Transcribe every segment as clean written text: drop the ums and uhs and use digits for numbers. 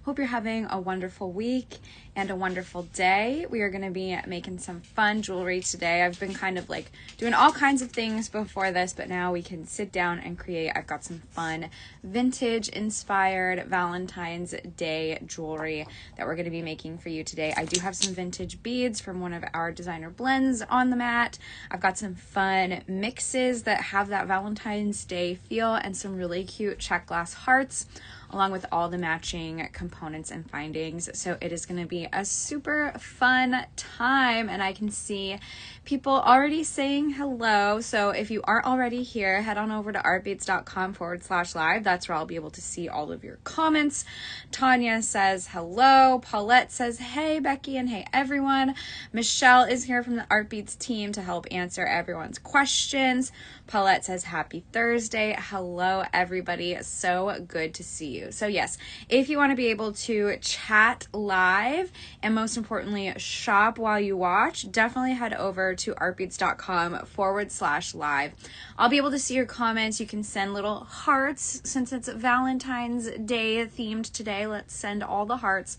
Hope you're having a wonderful week and a wonderful day. We are going to be making some fun jewelry today. I've been kind of like doing all kinds of things before this, but now we can sit down and create. I've got some fun vintage inspired Valentine's Day jewelry that we're going to be making for you today. I do have some vintage beads from one of our designer blends on the mat. I've got some fun mixes that have that Valentine's Day feel and some really cute check glass hearts, along with all the matching components and findings. So it is going to be a super fun time, and I can see people already saying hello. So if you aren't already here, head on over to artbeads.com/live. That's where I'll be able to see all of your comments. Tanya says hello. Paulette says hey Becky, and hey everyone. Michelle is here from the Art Beads team to help answer everyone's questions. Paulette says happy Thursday. Hello everybody, so good to see you. So yes, if you want to be able to chat live and most importantly shop while you watch, definitely head over to artbeads.com/live. I'll be able to see your comments. You can send little hearts since it's Valentine's Day themed today. Let's send all the hearts,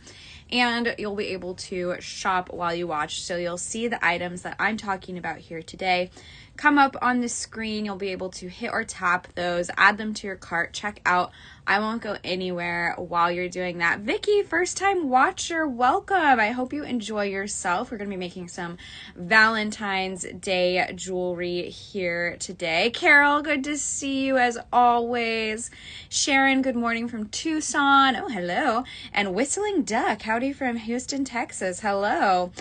and you'll be able to shop while you watch. So you'll see the items that I'm talking about here today come up on the screen. You'll be able to hit or tap those, add them to your cart, check out. I won't go anywhere while you're doing that. Vicky, first time watcher, welcome. I hope you enjoy yourself. We're going to be making some Valentine's Day jewelry here today. Carol, good to see you as always. Sharon, good morning from Tucson. Oh, hello. And Whistling Duck, howdy from Houston, Texas. Hello.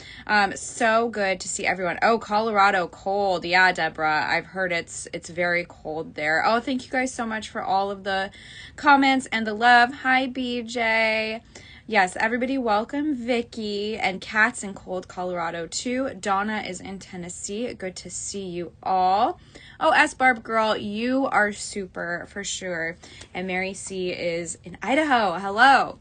So good to see everyone. Oh, Colorado, cold. Yeah, Deborah, I've heard it's very cold there. Oh, thank you guys so much for all of the comments and the love. Hi, BJ. Yes, everybody welcome Vicky, and Kat's in cold Colorado too. Donna is in Tennessee. Good to see you all. Oh, S Barb girl, you are super for sure. And Mary C is in Idaho. Hello.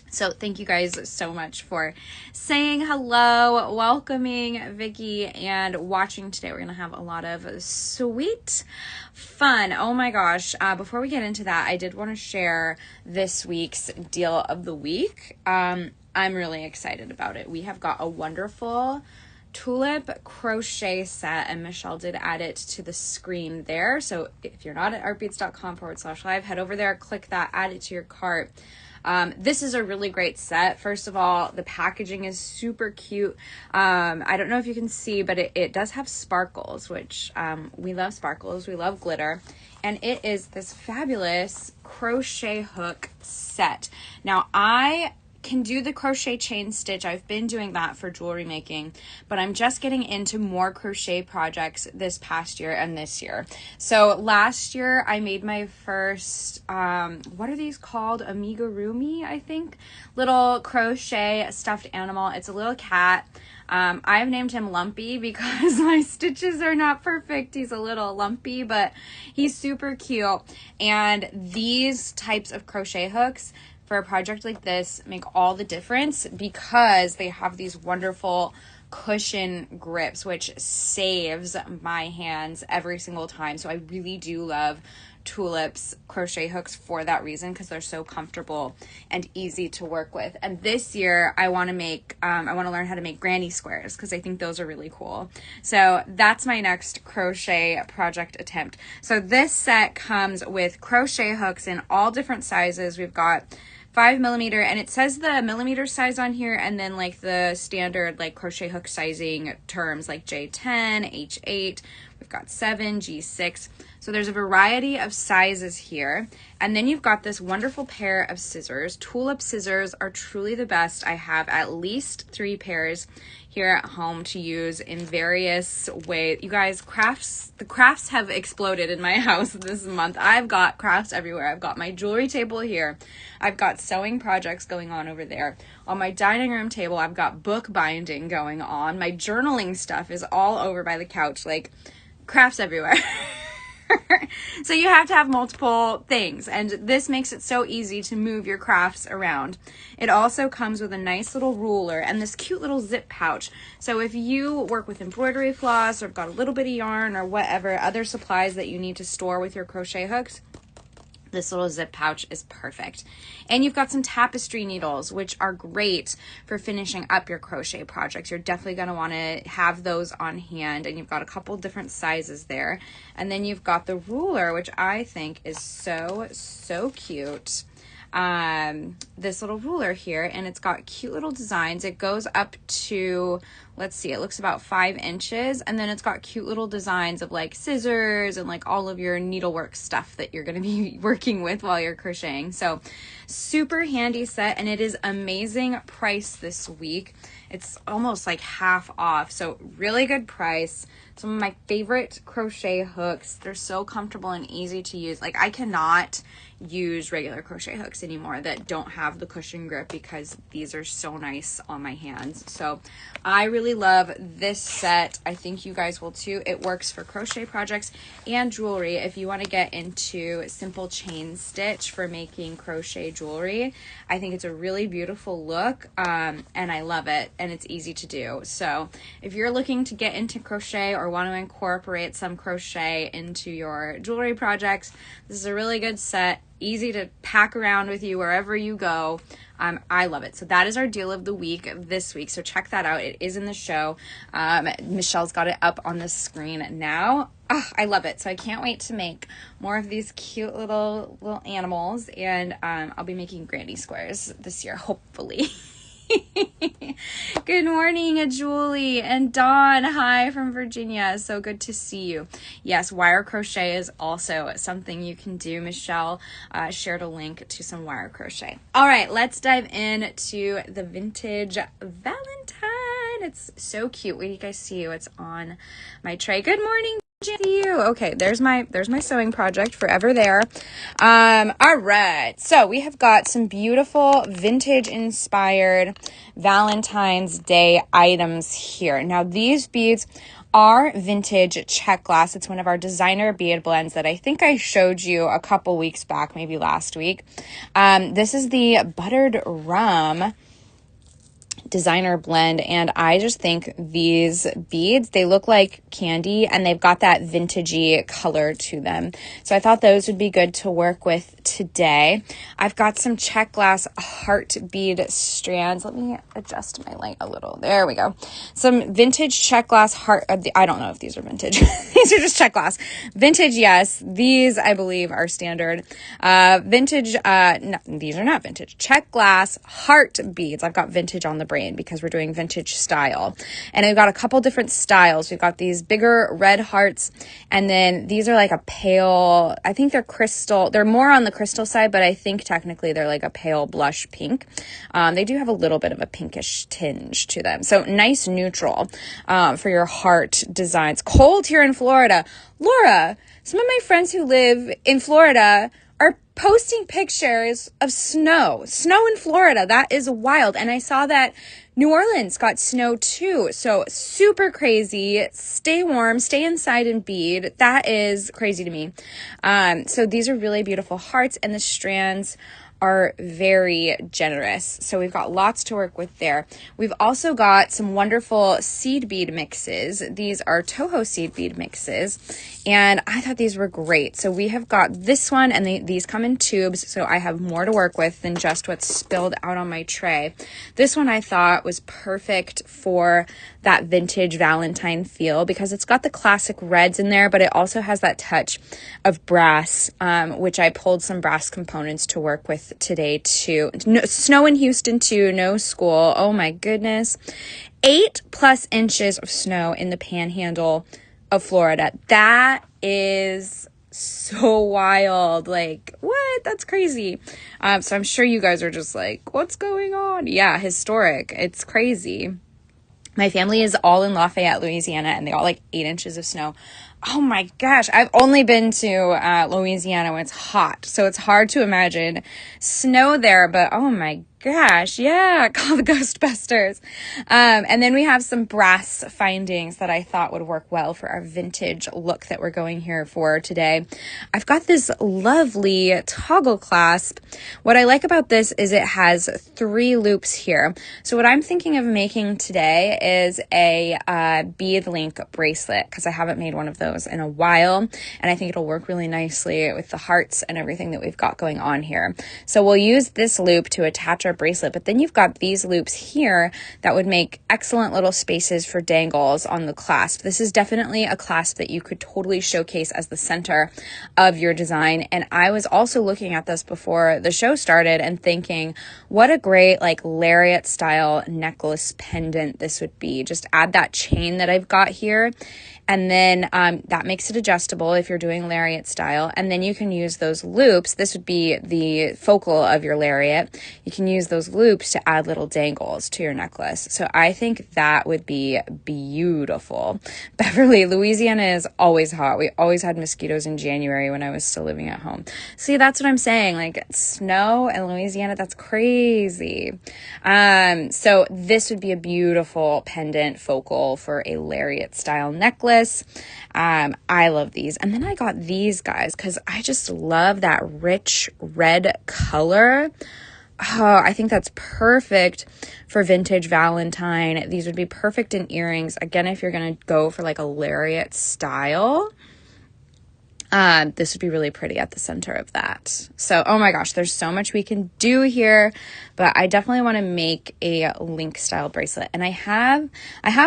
So thank you guys so much for saying hello, welcoming Vicky, and watching today. We're going to have a lot of sweet fun. Oh my gosh. Before we get into that, I did want to share this week's deal of the week. I'm really excited about it. We have got a wonderful tulip crochet set, and Michelle did add it to the screen there. So if you're not at artbeads.com/live, head over there, click that, add it to your cart. This is a really great set. First of all, the packaging is super cute. I don't know if you can see, but it does have sparkles, which we love sparkles. We love glitter. And it is this fabulous crochet hook set. Now, I can do the crochet chain stitch. I've been doing that for jewelry making, but I'm just getting into more crochet projects this past year and this year. So last year I made my first, what are these called? Amigurumi, I think. Little crochet stuffed animal. It's a little cat. I've named him Lumpy because my stitches are not perfect. He's a little lumpy, but he's super cute. And these types of crochet hooks for a project like this make all the difference because they have these wonderful cushion grips, which saves my hands every single time. So I really do love Tulip's crochet hooks for that reason, because they're so comfortable and easy to work with. And this year I want to learn how to make granny squares, because I think those are really cool. So that's my next crochet project attempt. So this set comes with crochet hooks in all different sizes. We've got 5mm, and it says the millimeter size on here, and then like the standard like crochet hook sizing terms like J10, H8. We've got 7, G6. So there's a variety of sizes here. And then you've got this wonderful pair of scissors. Tulip scissors are truly the best. I have at least 3 pairs here at home to use in various ways. You guys, the crafts have exploded in my house this month. I've got crafts everywhere. I've got my jewelry table here. I've got sewing projects going on over there. On my dining room table, I've got book binding going on. My journaling stuff is all over by the couch. Like, crafts everywhere. So you have to have multiple things, and this makes it so easy to move your crafts around. It also comes with a nice little ruler and this cute little zip pouch. So if you work with embroidery floss or have got a little bit of yarn or whatever other supplies that you need to store with your crochet hooks, This little zip pouch is perfect. And you've got some tapestry needles, which are great for finishing up your crochet projects. You're definitely going to want to have those on hand, and you've got a couple different sizes there. And then you've got the ruler, which I think is so cute. This little ruler here, and it's got cute little designs. It goes up to, let's see, it looks about 5 inches, and then it's got cute little designs of like scissors and like all of your needlework stuff that you're going to be working with while you're crocheting. So super handy set, and it is amazing price this week. It's almost like half off, so really good price. Some of my favorite crochet hooks. They're so comfortable and easy to use. Like, I cannot use regular crochet hooks anymore that don't have the cushion grip because these are so nice on my hands. So I really love this set. I think you guys will too. It works for crochet projects and jewelry. If you want to get into simple chain stitch for making crochet jewelry, I think it's a really beautiful look, and I love it, and it's easy to do. So if you're looking to get into crochet or want to incorporate some crochet into your jewelry projects, this is a really good set. Easy to pack around with you wherever you go. I love it. So that is our deal of the week this week. So check that out. It is in the show. Michelle's got it up on the screen now. Oh, I love it. So I can't wait to make more of these cute little animals. And I'll be making granny squares this year, hopefully. Good morning, Julie and Dawn. Hi from Virginia. So good to see you. Yes, wire crochet is also something you can do. Michelle shared a link to some wire crochet. All right, let's dive into the vintage Valentine. It's so cute. Wait, you guys see you. It's on my tray. Good morning. You. Okay, there's my sewing project forever there. All right, so we have got some beautiful vintage inspired Valentine's Day items here. Now these beads are vintage check glass. It's one of our designer bead blends that I think I showed you a couple weeks back, maybe last week. This is the buttered rum designer blend, and I just think these beads, they look like candy, and they've got that vintagey color to them. So I thought those would be good to work with today. I've got some check glass heart bead strands. Let me adjust my light a little. There we go. Some vintage check glass heart. I don't know if these are vintage. These are just check glass. Vintage, yes. These, I believe, are standard. Vintage, no, these are not vintage. Check glass heart beads. I've got vintage on the brain because we're doing vintage style. And I've got a couple different styles. We've got these bigger red hearts, and then these are like a pale, I think they're crystal. They're more on the crystal side, but I think technically they're like a pale blush pink. They do have a little bit of a pinkish tinge to them. So nice neutral for your heart designs. Cold here in Florida. Laura, some of my friends who live in Florida are posting pictures of snow in Florida. That is wild. And I saw that New Orleans got snow too. So super crazy. Stay warm, stay inside and bead. That is crazy to me. So these are really beautiful hearts, and the strands are very generous. So we've got lots to work with there. We've also got some wonderful seed bead mixes. These are Toho seed bead mixes, and I thought these were great. So we have got this one, and these come in tubes, so I have more to work with than just what's spilled out on my tray. This one I thought was perfect for that vintage Valentine feel because it's got the classic reds in there, but it also has that touch of brass, which I pulled some brass components to work with today too. No, snow in Houston too, no school. Oh my goodness. 8+ inches of snow in the panhandle of Florida. That is so wild. Like, what? That's crazy. So I'm sure you guys are just like, what's going on? Yeah, historic. It's crazy. My family is all in Lafayette, Louisiana, and they got like 8 inches of snow. Oh my gosh, I've only been to Louisiana when it's hot, so it's hard to imagine snow there, but oh my gosh, yeah, call the Ghostbusters. And then we have some brass findings that I thought would work well for our vintage look that we're going here for today. I've got this lovely toggle clasp. What I like about this is it has 3 loops here. So what I'm thinking of making today is a bead link bracelet, because I haven't made one of those in a while, and I think it'll work really nicely with the hearts and everything that we've got going on here. So we'll use this loop to attach our bracelet, but then you've got these loops here that would make excellent little spaces for dangles on the clasp. This is definitely a clasp that you could totally showcase as the center of your design. And I was also looking at this before the show started and thinking, what a great like lariat style necklace pendant this would be. Just add that chain that I've got here. And then that makes it adjustable if you're doing lariat style. And then you can use those loops. This would be the focal of your lariat. You can use those loops to add little dangles to your necklace. So I think that would be beautiful. Beverly, Louisiana is always hot. We always had mosquitoes in January when I was still living at home. See, that's what I'm saying. Like snow in Louisiana, that's crazy. So this would be a beautiful pendant focal for a lariat style necklace. I love these. And then I got these guys because I just love that rich red color. Oh, I think that's perfect for vintage Valentine. These would be perfect in earrings. Again, if you're going to go for like a lariat style, this would be really pretty at the center of that. So, oh my gosh, there's so much we can do here, but I definitely want to make a link style bracelet. And I have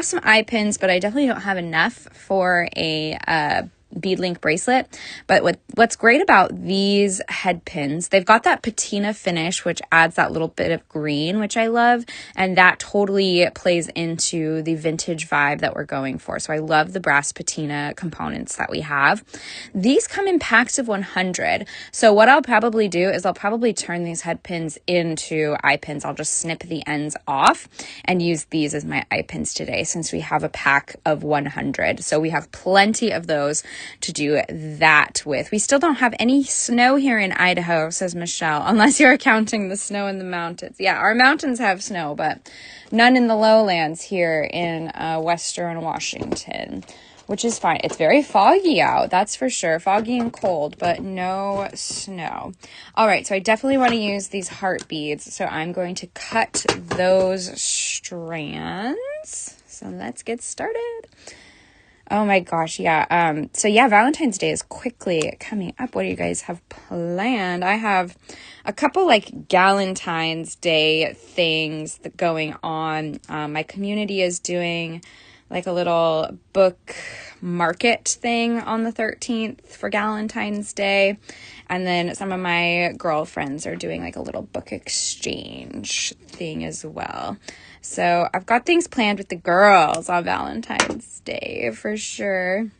some eye pins, but I definitely don't have enough for a bead link bracelet. But what's great about these head pins, they've got that patina finish, which adds that little bit of green, which I love. And that totally plays into the vintage vibe that we're going for. So I love the brass patina components that we have. These come in packs of 100. So what I'll probably do is I'll probably turn these head pins into eye pins. I'll just snip the ends off and use these as my eye pins today, since we have a pack of 100. So we have plenty of those to do that with. We still don't have any snow here in Idaho, says Michelle, unless you're counting the snow in the mountains. Yeah, our mountains have snow, but none in the lowlands here in Western Washington, which is fine. It's very foggy out, that's for sure. Foggy and cold, but no snow. All right, so I definitely want to use these heart beads. So I'm going to cut those strands. So let's get started. Oh my gosh, yeah. So yeah, Valentine's Day is quickly coming up. What do you guys have planned? I have a couple like Galentine's Day things that going on. My community is doing like a little book market thing on the 13th for Galentine's Day. And then some of my girlfriends are doing like a little book exchange thing as well. So I've got things planned with the girls on Valentine's Day for sure.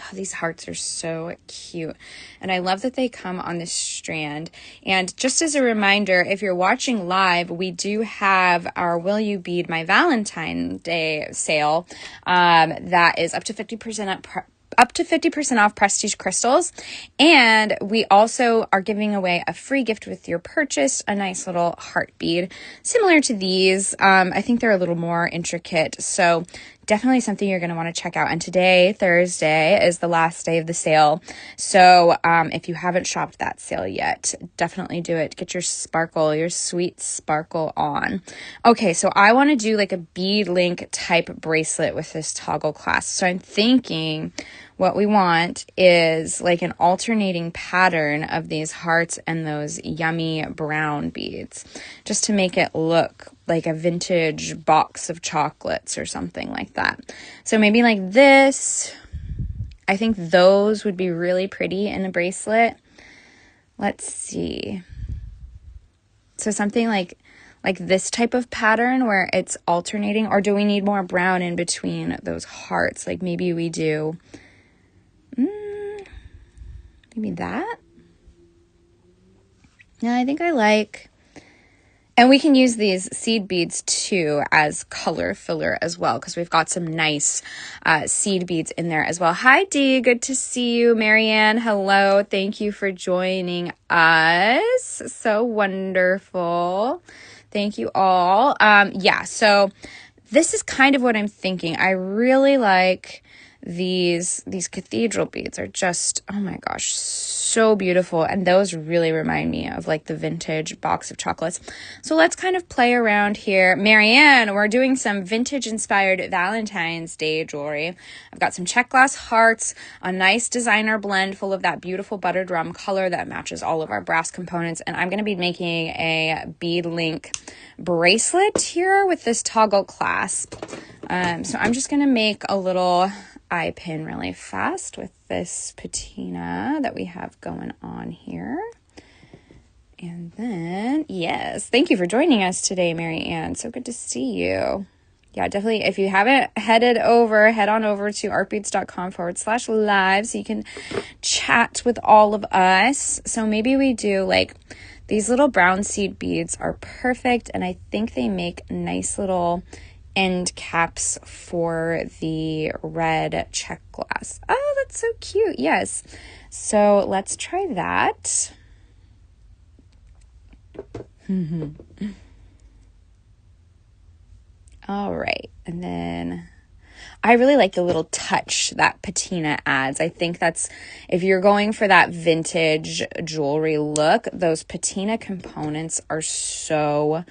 Oh, these hearts are so cute. And I love that they come on this strand. And just as a reminder, if you're watching live, we do have our Will You Bead My Valentine Day sale that is up to 50% off prestige crystals. And we also are giving away a free gift with your purchase, a nice little heart bead similar to these. I think they're a little more intricate, so definitely something you're going to want to check out. And today, Thursday, is the last day of the sale. So if you haven't shopped that sale yet, definitely do it. Get your sparkle, your sweet sparkle on. Okay, so I want to do like a bead link type bracelet with this toggle clasp. So I'm thinking what we want is like an alternating pattern of these hearts and those yummy brown beads, just to make it look like a vintage box of chocolates or something like that. So maybe like this. I think those would be really pretty in a bracelet. Let's see. So something like this type of pattern where it's alternating, or do we need more brown in between those hearts? Like maybe we do maybe that. No, I think I like And we can use these seed beads too as color filler as well, because we've got some nice seed beads in there as well. Hi, Dee. Good to see you. Marianne, hello. Thank you for joining us. So wonderful. Thank you all. Yeah, so this is kind of what I'm thinking. I really like these cathedral beads are just, oh my gosh, so beautiful. And those really remind me of like the vintage box of chocolates. So let's kind of play around here. Marianne, we're doing some vintage inspired Valentine's Day jewelry. I've got some check glass hearts, a nice designer blend full of that beautiful buttered rum color that matches all of our brass components. And I'm going to be making a bead link bracelet here with this toggle clasp. So I'm just going to make a little eye pin really fast with this patina that we have going on here. And then, yes, thank you for joining us today, Mary Ann. So good to see you. Yeah, definitely. If you haven't head on over to artbeads.com/live so you can chat with all of us. So maybe we do like these little brown seed beads are perfect. And I think they make nice little end caps for the red check glass. Oh, that's so cute. Yes. So let's try that. All right. And then I really like the little touch that patina adds. I think that's, if you're going for that vintage jewelry look, those patina components are so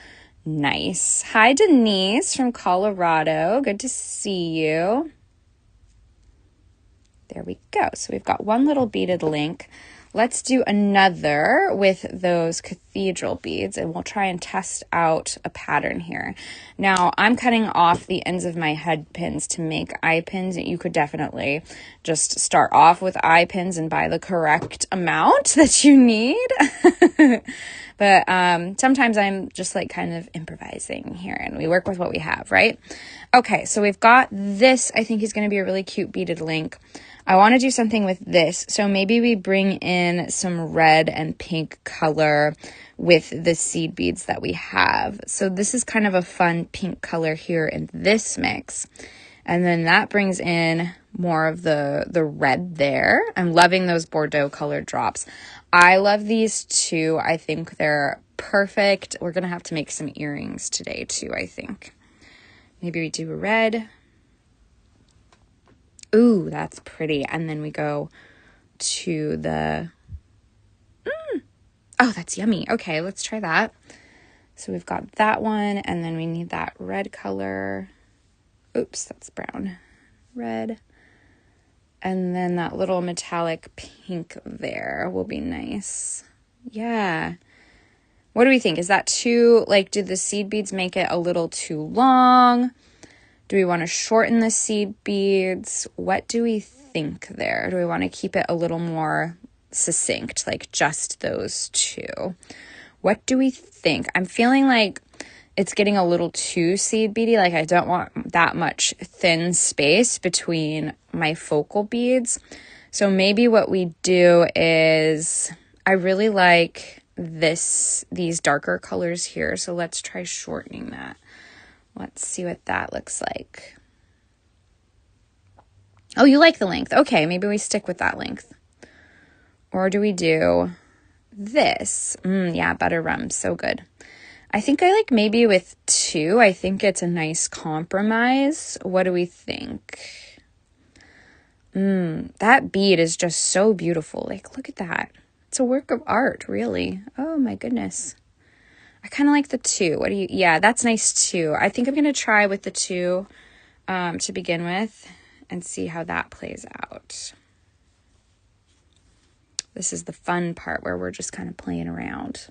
nice. Hi, Denise from Colorado. Good to see you. There we go. So we've got one little beaded link. Let's do another with those cathedral beads, and we'll try and test out a pattern here. Now, I'm cutting off the ends of my head pins to make eye pins. You could definitely just start off with eye pins and buy the correct amount that you need. But sometimes I'm just like kind of improvising here, and we work with what we have, right? Okay, so we've got this. I think is going to be a really cute beaded link. I want to do something with this. So maybe we bring in some red and pink color with the seed beads that we have. So this is kind of a fun pink color here in this mix. And then that brings in more of the red there. I'm loving those Bordeaux color drops. I love these too. I think they're perfect. We're going to have to make some earrings today too, I think. Maybe we do a red. Ooh, that's pretty. And then we go to the... Oh, that's yummy. Okay, let's try that. So we've got that one, and then we need that red color. Oops, that's brown. Red. And then that little metallic pink there will be nice. Yeah. What do we think? Is that too, like, did the seed beads make it a little too long? Do we want to shorten the seed beads? What do we think there? Do we want to keep it a little more succinct, like just those two? What do we think? I'm feeling like it's getting a little too seed beady. Like I don't want that much thin space between my focal beads. So maybe what we do is, I really like these darker colors here. So let's try shortening that. Let's see what that looks like. Oh, you like the length. Okay, maybe we stick with that length. Or do we do this? Yeah, butter rum, so good. I think I like maybe with two. I think it's a nice compromise. What do we think? That bead is just so beautiful. Like, look at that. It's a work of art, really. Oh my goodness. I kind of like the two. What do you, yeah, that's nice too. I think I'm going to try with the two to begin with and see how that plays out. This is the fun part where we're just kind of playing around.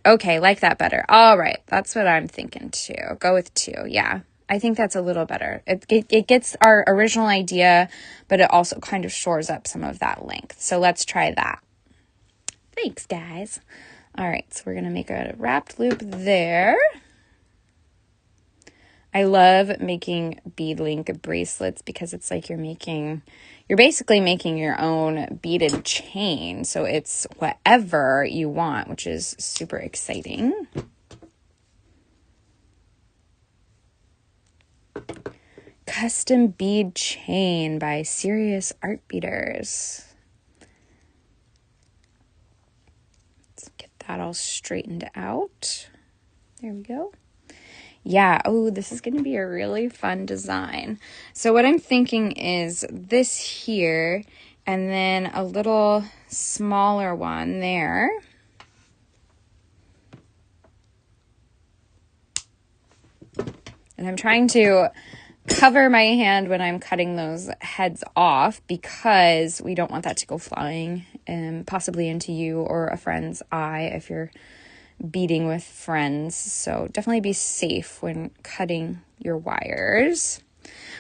Okay, like that better. All right, that's what I'm thinking too. Go with two. Yeah, I think that's a little better. It gets our original idea, but it also kind of shores up some of that length. So let's try that. Thanks, guys. All right, so we're going to make a wrapped loop there. I love making bead link bracelets because it's like you're basically making your own beaded chain. So it's whatever you want, which is super exciting. Custom bead chain by Serious Art Beaders. Let's get that all straightened out. There we go. Yeah, oh, this is going to be a really fun design. So what I'm thinking is this here, and then a little smaller one there. And I'm trying to cover my hand when I'm cutting those heads off because we don't want that to go flying possibly into you or a friend's eye if you're beading with friends. So definitely be safe when cutting your wires.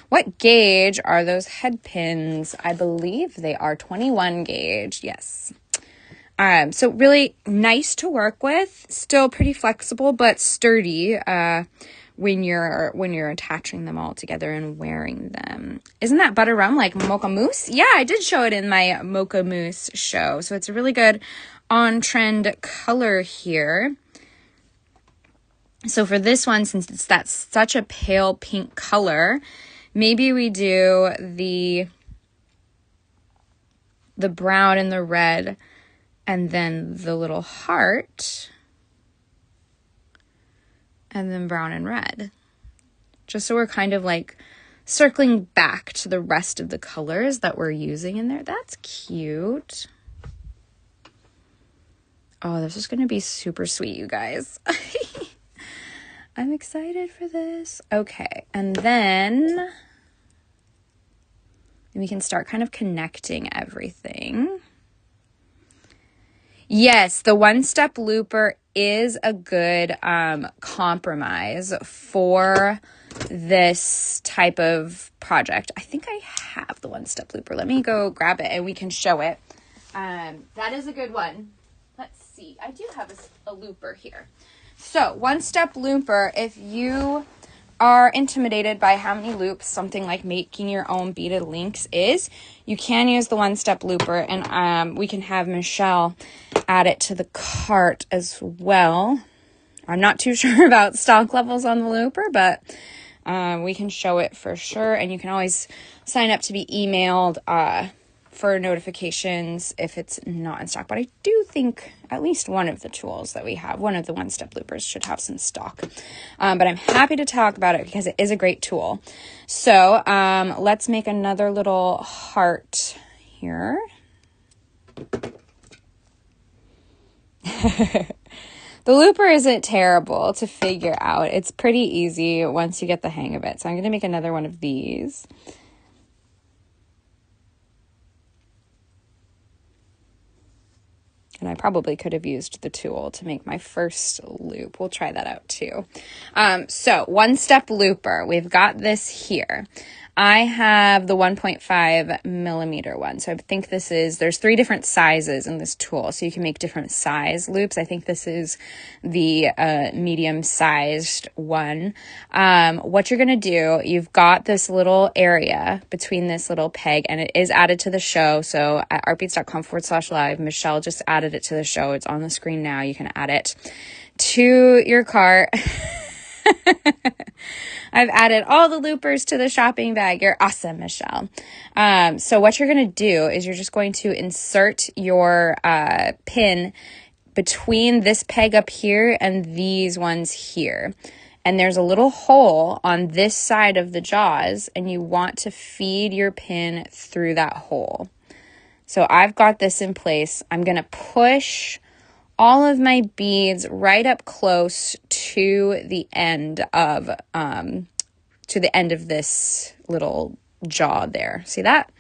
What gauge are those head pins? I believe they are 21 gauge. Yes. So really nice to work with. Still pretty flexible but sturdy when you're attaching them all together and wearing them. Isn't that butter rum like mocha mousse? Yeah, I did show it in my mocha mousse show. So it's a really good on-trend color here. So for this one, since that's such a pale pink color, maybe we do the brown and the red and then the little heart and then brown and red. Just so we're kind of like circling back to the rest of the colors that we're using in there. That's cute. Oh, this is going to be super sweet, you guys. I'm excited for this. Okay, and then we can start kind of connecting everything. Yes, the one-step looper is a good compromise for this type of project. I think I have the one-step looper. Let me go grab it and we can show it. That is a good one. Let's see. I do have a looper here. So, one-step looper, if you are intimidated by how many loops something like making your own beaded links is, you can use the one-step looper, and we can have Michelle add it to the cart as well. I'm not too sure about stock levels on the looper, but we can show it for sure, and you can always sign up to be emailed for notifications if it's not in stock. But I do think at least one of the tools that we have, one of the one-step loopers, should have some stock. But I'm happy to talk about it because it is a great tool. So let's make another little heart here. The looper isn't terrible to figure out. It's pretty easy once you get the hang of it. So I'm going to make another one of these. And I probably could have used the tool to make my first loop. We'll try that out too. So one-step looper. We've got this here. I have the 1.5 millimeter one. So I think there's 3 different sizes in this tool. So you can make different size loops. I think this is the medium-sized one. What you're going to do, you've got this little area between this little peg, and it is added to the show. So at artbeats.com/live, Michelle just added it to the show. It's on the screen now. You can add it to your cart. I've added all the loopers to the shopping bag. You're awesome, Michelle. So what you're going to do is you're just going to insert your pin between this peg up here and these ones here. And there's a little hole on this side of the jaws, and you want to feed your pin through that hole. So I've got this in place. I'm going to push all of my beads right up close to the end of this little jaw there. See that?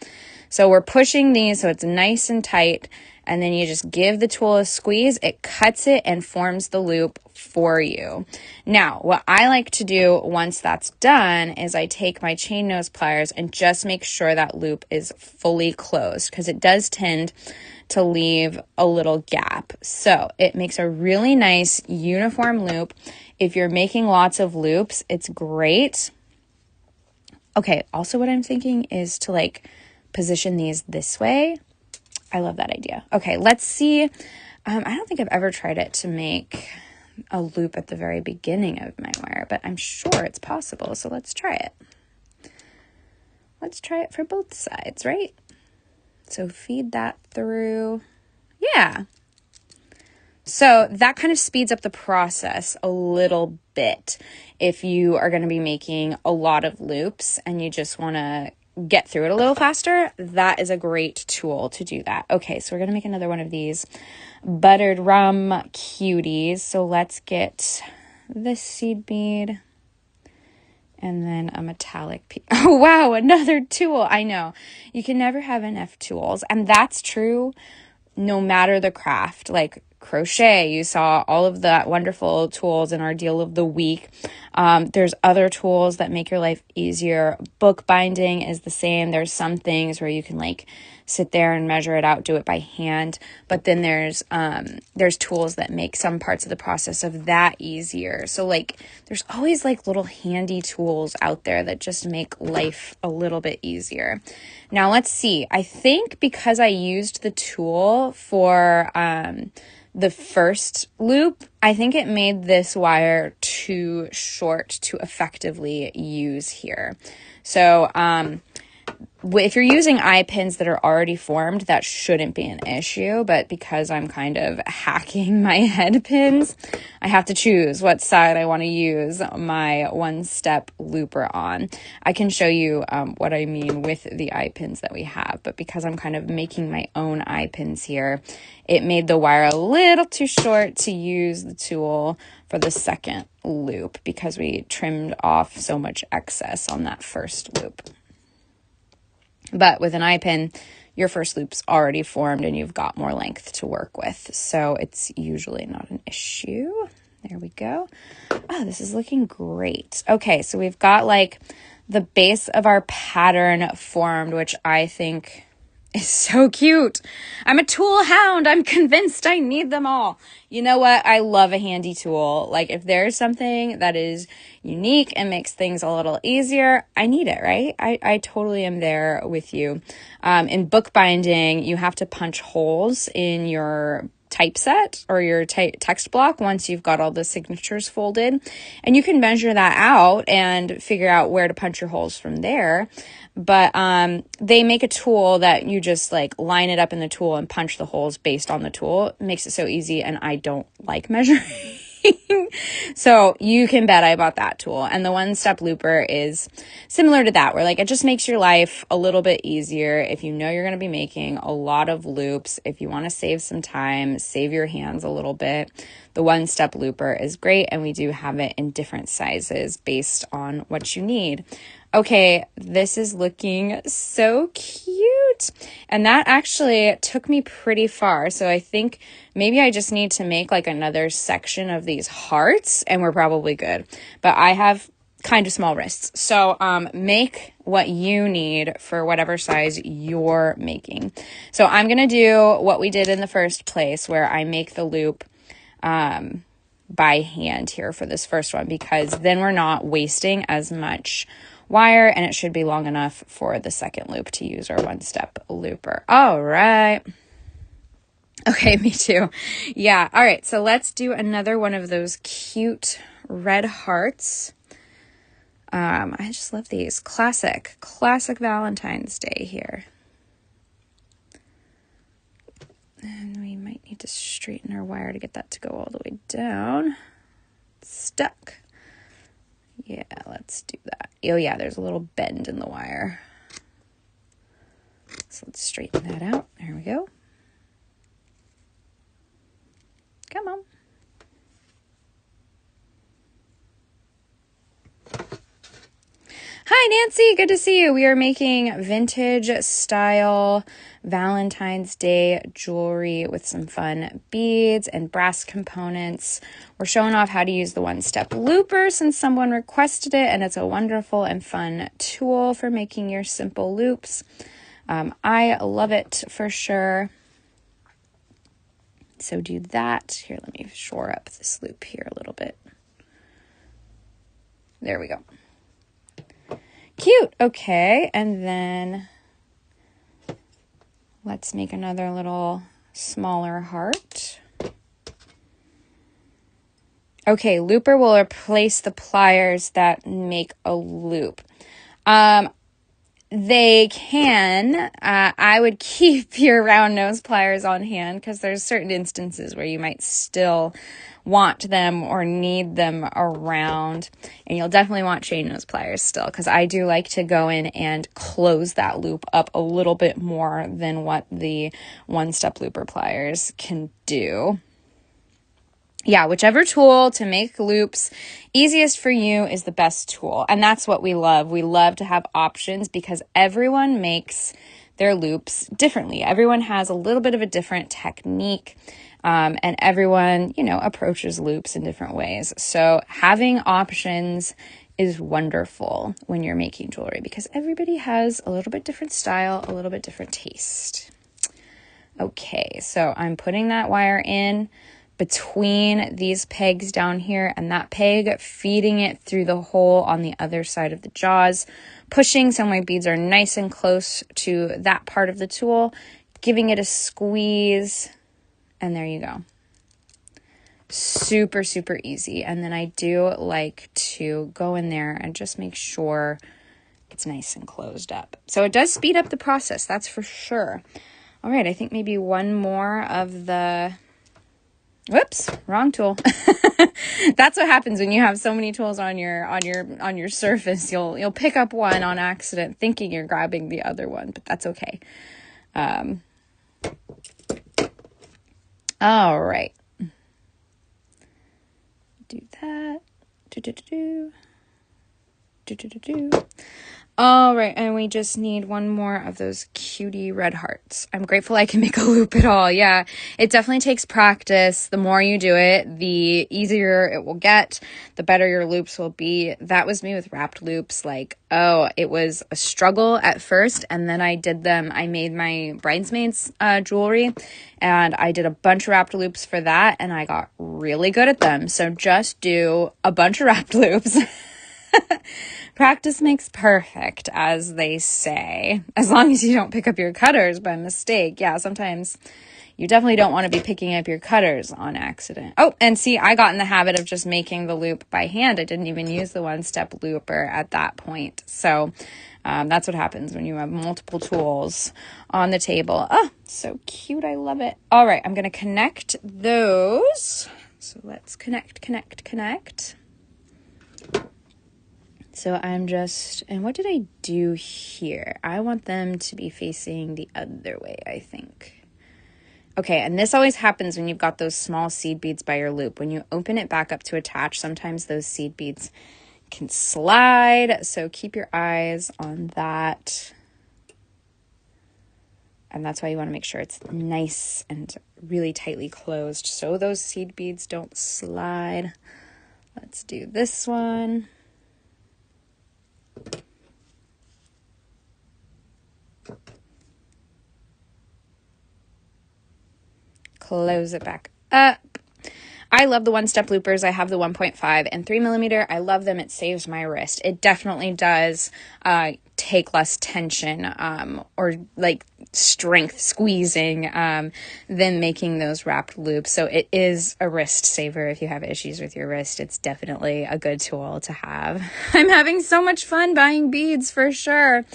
So we're pushing these so it's nice and tight, and then you just give the tool a squeeze. It cuts it and forms the loop for you. Now, what I like to do once that's done is I take my chain nose pliers and just make sure that loop is fully closed, because it does tend to leave a little gap. So it makes a really nice uniform loop. If you're making lots of loops, it's great. Okay, also what I'm thinking is to like position these this way. I love that idea. Okay, let's see. I don't think I've ever tried it to make a loop at the very beginning of my wire, but I'm sure it's possible. So let's try it. Let's try it for both sides, right? So feed that through. Yeah. So that kind of speeds up the process a little bit if you are going to be making a lot of loops and you just want to get through it a little faster. That is a great tool to do that. Okay, so we're going to make another one of these buttered rum cuties. So let's get this seed bead and then a metallic piece. Oh, wow, another tool. I know. You can never have enough tools. And that's true no matter the craft. Like crochet, you saw all of the wonderful tools in our deal of the week. There's other tools that make your life easier. Bookbinding is the same. There's some things where you can like sit there and measure it out, do it by hand. But then there's tools that make some parts of the process of that easier. So like there's always like little handy tools out there that just make life a little bit easier. Now let's see. I think because I used the tool for the first loop, I think it made this wire too short to effectively use here. So if you're using eye pins that are already formed, that shouldn't be an issue. But because I'm kind of hacking my head pins, I have to choose what side I want to use my one-step looper on. I can show you what I mean with the eye pins that we have. But because I'm kind of making my own eye pins here, it made the wire a little too short to use the tool for the second loop because we trimmed off so much excess on that first loop. But with an eye pin, your first loop's already formed and you've got more length to work with. So it's usually not an issue. There we go. Oh, this is looking great. Okay, so we've got like the base of our pattern formed, which I think is so cute. I'm a tool hound. I'm convinced I need them all. You know what? I love a handy tool. Like if there's something that is unique and makes things a little easier, I need it, right? I totally am there with you. In bookbinding, you have to punch holes in your typeset or your text block once you've got all the signatures folded, and you can measure that out and figure out where to punch your holes from there. But they make a tool that you just like line it up in the tool and punch the holes based on the tool. It makes it so easy, and I don't like measuring. So you can bet I bought that tool. And the one-step looper is similar to that, where like it just makes your life a little bit easier if you know you're going to be making a lot of loops. If you want to save some time, save your hands a little bit, the one-step looper is great, and we do have it in different sizes based on what you need. Okay, this is looking so cute. And that actually took me pretty far. So I think maybe I just need to make like another section of these hearts and we're probably good. But I have kind of small wrists. So make what you need for whatever size you're making. So I'm going to do what we did in the first place, where I make the loop by hand here for this first one, because then we're not wasting as much wire, and it should be long enough for the second loop to use our one-step looper. All right. Okay, me too. Yeah. All right. So let's do another one of those cute red hearts. I just love these. Classic Valentine's Day here. And we might need to straighten our wire to get that to go all the way down. Stuck. Yeah, let's do that. Oh yeah, there's a little bend in the wire. So let's straighten that out. There we go. Come on. Hi, Nancy. Good to see you. We are making vintage style Valentine's Day jewelry with some fun beads and brass components. We're showing off how to use the one-step looper since someone requested it, and it's a wonderful and fun tool for making your simple loops. I love it for sure. So do that. Here, let me shore up this loop here a little bit. There we go. Cute. Okay, and then let's make another little smaller heart. Okay, looper will replace the pliers that make a loop. They can. I would keep your round nose pliers on hand because there's certain instances where you might still want them or need them around. And you'll definitely want chain nose pliers still, because I do like to go in and close that loop up a little bit more than what the one-step looper pliers can do. Yeah, whichever tool to make loops easiest for you is the best tool. And that's what we love. We love to have options because everyone makes their loops differently. Everyone has a little bit of a different technique, and everyone, approaches loops in different ways. So having options is wonderful when you're making jewelry because everybody has a little bit different style, a little bit different taste. Okay, so I'm putting that wire in between these pegs down here and that peg, feeding it through the hole on the other side of the jaws, pushing so my beads are nice and close to that part of the tool, giving it a squeeze, and there you go. Super, super easy. And then I do like to go in there and just make sure it's nice and closed up. So it does speed up the process, that's for sure. All right, I think maybe one more of the... Whoops, wrong tool. That's what happens when you have so many tools on your surface. You'll pick up one on accident thinking you're grabbing the other one, but that's okay. All right. Do that. All right, and we just need one more of those cutie red hearts. I'm grateful I can make a loop at all. Yeah, it definitely takes practice. The more you do it, the easier it will get, the better your loops will be. That was me with wrapped loops. It was a struggle at first, and then I did them. I made my bridesmaids jewelry, and I did a bunch of wrapped loops for that, and I got really good at them. So just do a bunch of wrapped loops. Practice makes perfect, as they say, as long as you don't pick up your cutters by mistake. Yeah, sometimes you definitely don't want to be picking up your cutters on accident. Oh, and see, I got in the habit of just making the loop by hand. I didn't even use the one-step looper at that point. So that's what happens when you have multiple tools on the table. Oh, so cute. I love it. All right, I'm going to connect those. So let's connect. So I'm and what did I do here? I want them to be facing the other way, I think. Okay, and this always happens when you've got those small seed beads by your loop. When you open it back up to attach, sometimes those seed beads can slide. So keep your eyes on that. And that's why you want to make sure it's nice and really tightly closed so those seed beads don't slide. Let's do this one. Close it back up. I love the one-step loopers. I have the 1.5 and 3 millimeter. I love them. It saves my wrist. It definitely does take less tension or strength squeezing than making those wrapped loops. So it is a wrist saver if you have issues with your wrist. It's definitely a good tool to have. I'm having so much fun buying beads for sure.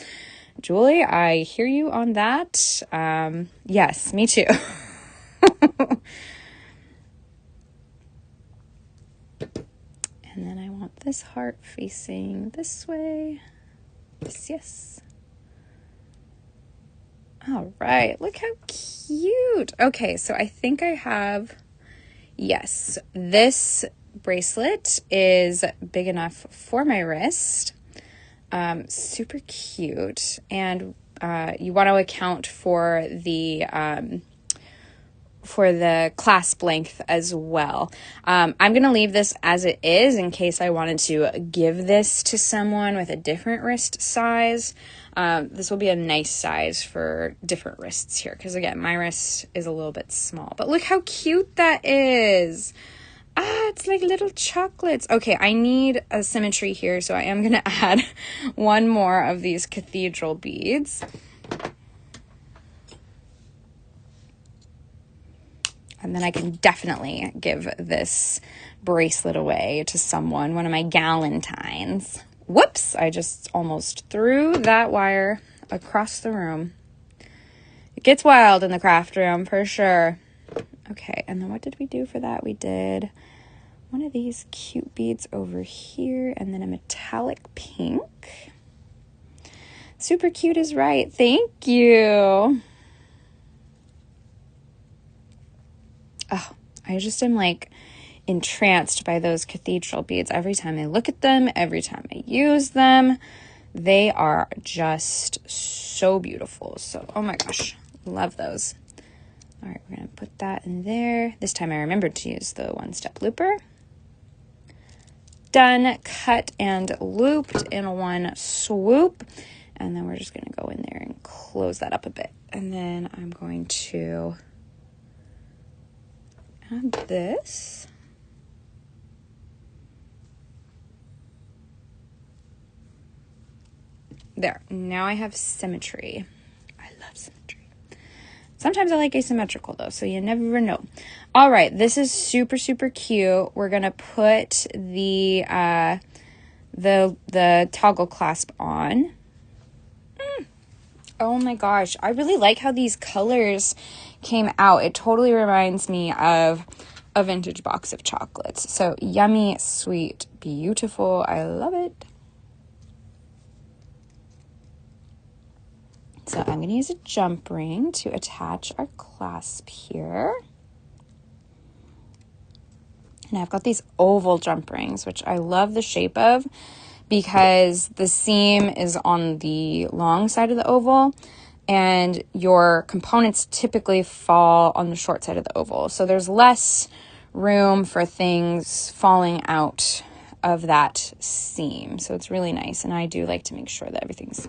Julie, I hear you on that. Yes, me too. And then I want this heart facing this way. Yes. All right, look how cute. Okay, so I think I have, yes, this bracelet is big enough for my wrist. Super cute. And you want to account for the clasp length as well. I'm going to leave this as it is in case I wanted to give this to someone with a different wrist size. This will be a nice size for different wrists here, because again, my wrist is a little bit small. But look how cute that is. Ah, it's like little chocolates. Okay, I need a symmetry here, so I am going to add one more of these cathedral beads. And then I can definitely give this bracelet away to someone, one of my Valentines. Whoops, I just almost threw that wire across the room. It gets wild in the craft room for sure. Okay, and then what did we do for that? We did one of these cute beads over here, and then a metallic pink. Super cute is right. Thank you. Oh, I just am like entranced by those cathedral beads. Every time I look at them, every time I use them, they are just so beautiful. So, oh my gosh, love those. All right, we're going to put that in there. This time I remembered to use the one-step looper. Done, cut and looped in one swoop. And then we're just going to go in there and close that up a bit. And then I'm going to add this. There, now I have symmetry. I love symmetry. Sometimes I like asymmetrical though, so you never know. All right, this is super, super cute. We're gonna put the toggle clasp on. Oh my gosh, I really like how these colors came out. It totally reminds me of a vintage box of chocolates. So yummy, sweet, beautiful. I love it. So I'm going to use a jump ring to attach our clasp here. And I've got these oval jump rings, which I love the shape of because the seam is on the long side of the oval and your components typically fall on the short side of the oval. So there's less room for things falling out of that seam. So it's really nice. And I do like to make sure that everything's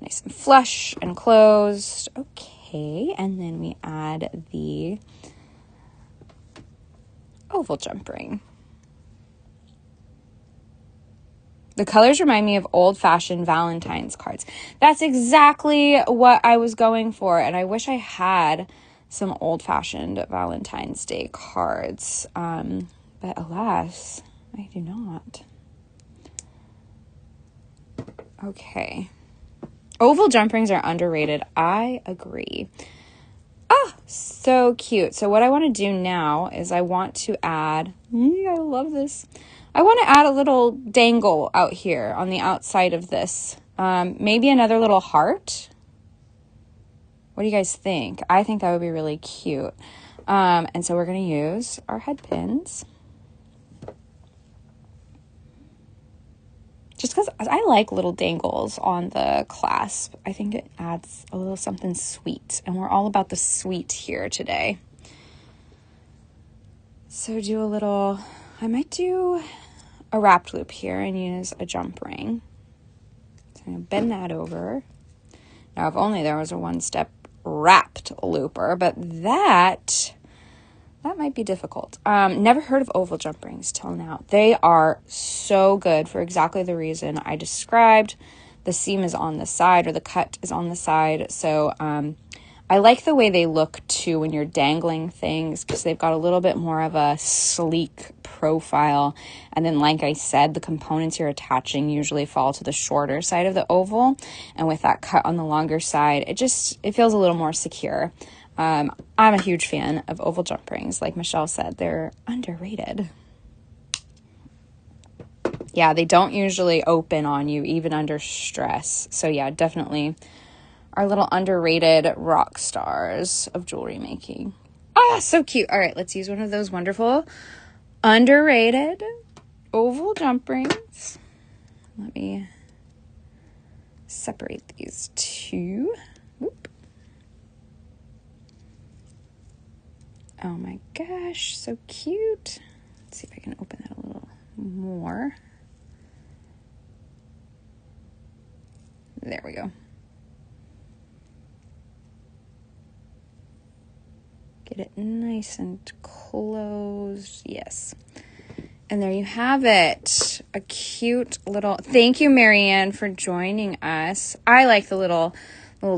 nice and flush and closed. Okay, and then we add the oval jump ring. The colors remind me of old-fashioned Valentine's cards. That's exactly what I was going for, and I wish I had some old-fashioned Valentine's Day cards, but alas, I do not. Okay. Oval jump rings are underrated. I agree. Oh, so cute. So what I want to do now is I want to add, I love this. I want to add a little dangle out here on the outside of this. Maybe another little heart. What do you guys think? I think that would be really cute. And so we're going to use our head pins. Just because I like little dangles on the clasp. I think it adds a little something sweet. And we're all about the sweet here today. So do a little, I might do a wrapped loop here and use a jump ring. So I'm going to bend that over. Now, if only there was a one-step wrapped looper, but that might be difficult. Never heard of oval jump rings till now. They are so good for exactly the reason I described. The seam is on the side, or the cut is on the side. So I like the way they look too when you're dangling things, because they've got a little bit more of a sleek profile. And then, like I said, the components you're attaching usually fall to the shorter side of the oval. And with that cut on the longer side, it feels a little more secure. I'm a huge fan of oval jump rings. Like Michelle said, they're underrated. Yeah, they don't usually open on you, even under stress. So yeah, definitely our little underrated rock stars of jewelry making. Ah, so cute. All right, let's use one of those wonderful underrated oval jump rings. Let me separate these two. Whoop. Oh my gosh, so cute. Let's see if I can open that a little more. There we go. nice and closed. Yes. And there you have it. A cute little, thank you, Marianne, for joining us. I like the little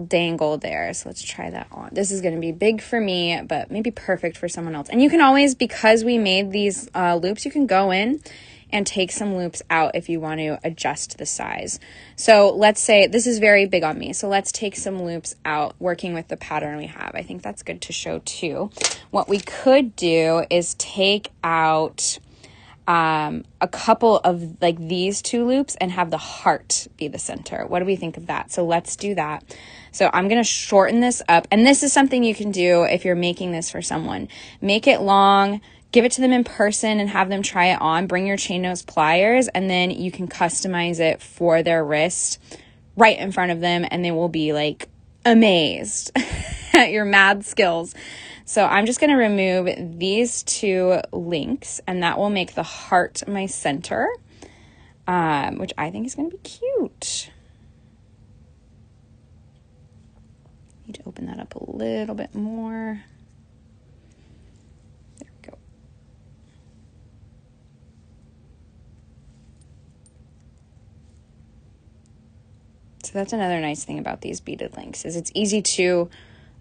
dangle there. So let's try that on. This is going to be big for me, but maybe perfect for someone else. And you can always, because we made these loops, you can go in and take some loops out if you want to adjust the size. So let's say this is very big on me. So let's take some loops out working with the pattern we have. I think that's good to show too. What we could do is take out a couple of like these two loops and have the heart be the center. What do we think of that? So let's do that. So I'm going to shorten this up. And this is something you can do if you're making this for someone. Make it long, give it to them in person and have them try it on. Bring your chain nose pliers and then you can customize it for their wrist right in front of them and they will be like amazed at your mad skills. So I'm just going to remove these two links and that will make the heart my center, which I think is going to be cute. Need to open that up a little bit more. There we go. So that's another nice thing about these beaded links is it's easy to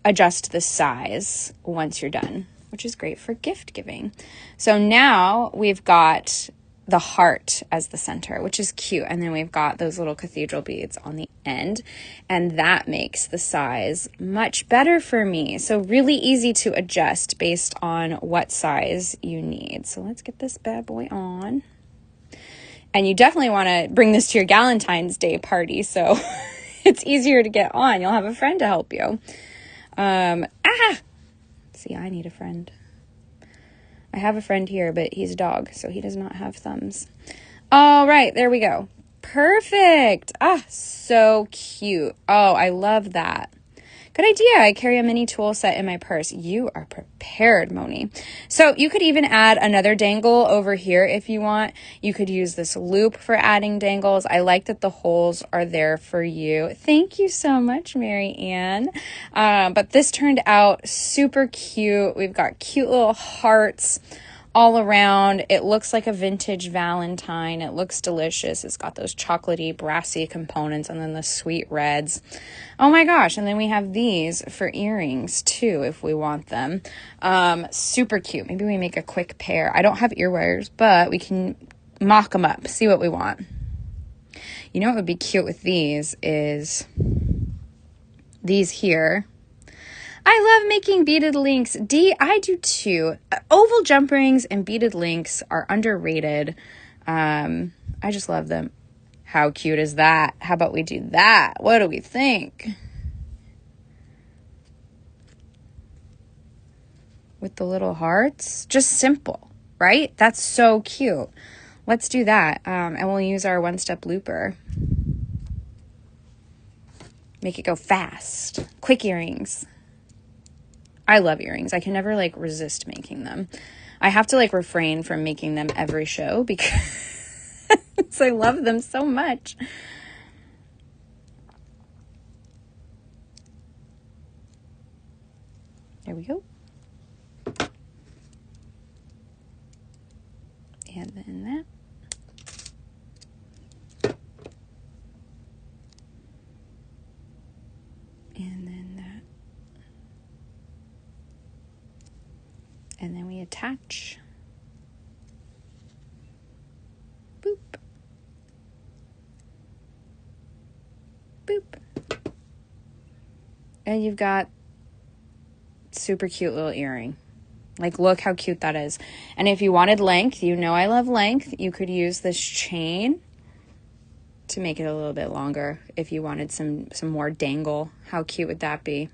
adjust the size once you're done, which is great for gift giving. So now we've got the heart as the center, which is cute. And then we've got those little cathedral beads on the end, and that makes the size much better for me. So really easy to adjust based on what size you need. So let's get this bad boy on. And you definitely want to bring this to your Valentine's Day party, so it's easier to get on. You'll have a friend to help you. See, I need a friend. I have a friend here, but he's a dog, so he does not have thumbs. All right, there we go. Perfect. So cute. Oh, I love that. Good idea. I carry a mini tool set in my purse. You are prepared, Moni. So you could even add another dangle over here if you want. You could use this loop for adding dangles. I like that the holes are there for you. Thank you so much, Mary Ann. But this turned out super cute. We've got cute little hearts all around. It looks like a vintage Valentine. It looks delicious. It's got those chocolatey, brassy components and then the sweet reds. Oh my gosh. And then we have these for earrings too, if we want them. Super cute. Maybe we make a quick pair. I don't have ear wires, but we can mock them up, see what we want. You know what would be cute with these is these here. I love making beaded links. I do too. Oval jump rings and beaded links are underrated. I just love them. How cute is that? How about we do that? What do we think? With the little hearts? Just simple, right? That's so cute. Let's do that. And we'll use our one-step looper. Make it go fast. Quick earrings. I love earrings. I can never like resist making them. I have to like refrain from making them every show because I love them so much. There we go. And then that. And then that. And then we attach. Boop. Boop. And you've got super cute little earring. Like, look how cute that is. And if you wanted length, you know I love length, you could use this chain to make it a little bit longer if you wanted some more dangle. How cute would that be?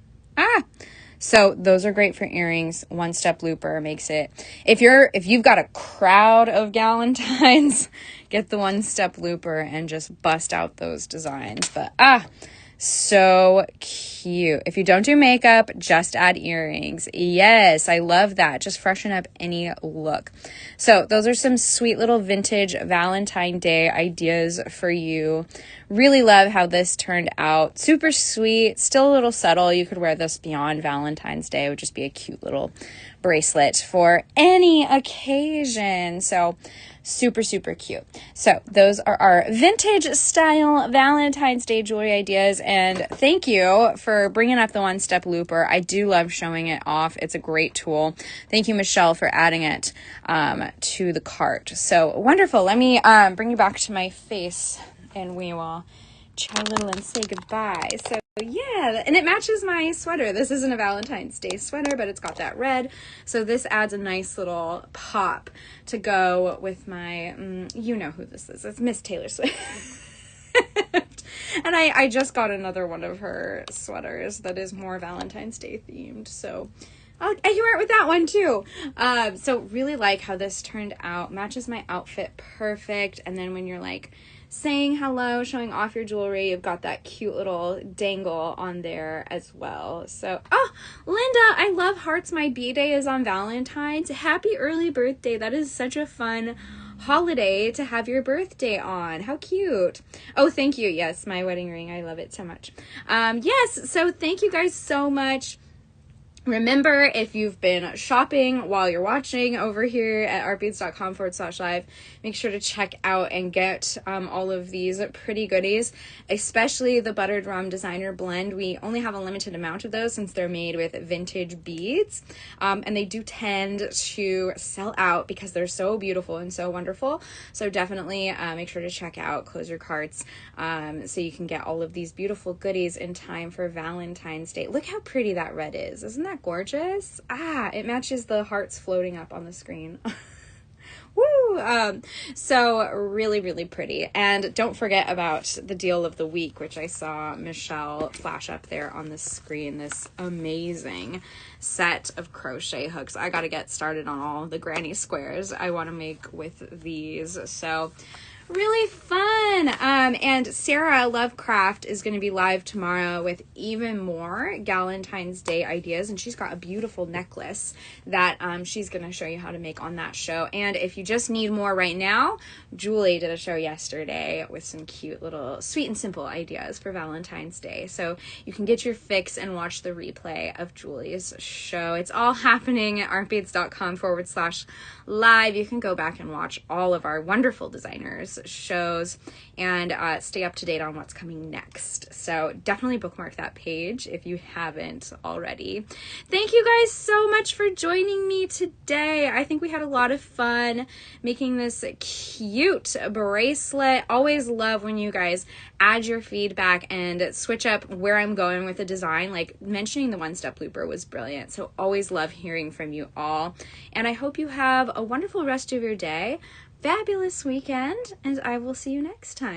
So those are great for earrings. One-step looper makes it. If you've got a crowd of Valentines, get the one-step looper and just bust out those designs. But so cute. If you don't do makeup, just add earrings. Yes, I love that. Just freshen up any look. So those are some sweet little vintage Valentine Day ideas for you. Really love how this turned out. Super sweet, still a little subtle. You could wear this beyond Valentine's Day. It would just be a cute little bracelet for any occasion. So super, super cute. So those are our vintage style Valentine's Day jewelry ideas. And thank you for bringing up the one-step looper. I do love showing it off. It's a great tool. Thank you, Michelle, for adding it to the cart. So wonderful. Let me bring you back to my face and we will chat a little and say goodbye. So yeah, and it matches my sweater. This isn't a Valentine's Day sweater, but it's got that red. So this adds a nice little pop to go with my, you know who this is. It's Miss Taylor Swift. And I just got another one of her sweaters that is more Valentine's Day themed. So I can wear it with that one too. So really like how this turned out. Matches my outfit perfect. And then when you're like saying hello, showing off your jewelry, you've got that cute little dangle on there as well. So, oh, Linda, I love hearts. My B-Day is on Valentine's. Happy early birthday. That is such a fun holiday to have your birthday on. How cute. Oh, thank you. Yes, my wedding ring. I love it so much. Yes, so thank you guys so much. Remember, if you've been shopping while you're watching over here at artbeads.com/live, make sure to check out and get all of these pretty goodies, especially the Buttered Rum Designer Blend. We only have a limited amount of those since they're made with vintage beads, and they do tend to sell out because they're so beautiful and so wonderful. So definitely make sure to check out, close your carts, so you can get all of these beautiful goodies in time for Valentine's Day. Look how pretty that red is. Isn't that gorgeous? It matches the hearts floating up on the screen. Woo! So really, really pretty. And don't forget about the deal of the week, which I saw Michelle flash up there on the screen. This amazing set of crochet hooks. I got to get started on all the granny squares I want to make with these. So really fun. And Sarah Lovecraft is going to be live tomorrow with even more Valentine's Day ideas, and she's got a beautiful necklace that she's going to show you how to make on that show. And if you just need more right now, Julie did a show yesterday with some cute little sweet and simple ideas for Valentine's Day, so you can get your fix and watch the replay of Julie's show. It's all happening at artbeads.com/live. You can go back and watch all of our wonderful designers shows and stay up to date on what's coming next. So definitely bookmark that page if you haven't already. Thank you guys so much for joining me today. I think we had a lot of fun making this cute bracelet. Always love when you guys add your feedback and switch up where I'm going with the design. Like mentioning the one-step looper was brilliant. So always love hearing from you all. And I hope you have a wonderful rest of your day, fabulous weekend, and I will see you next time.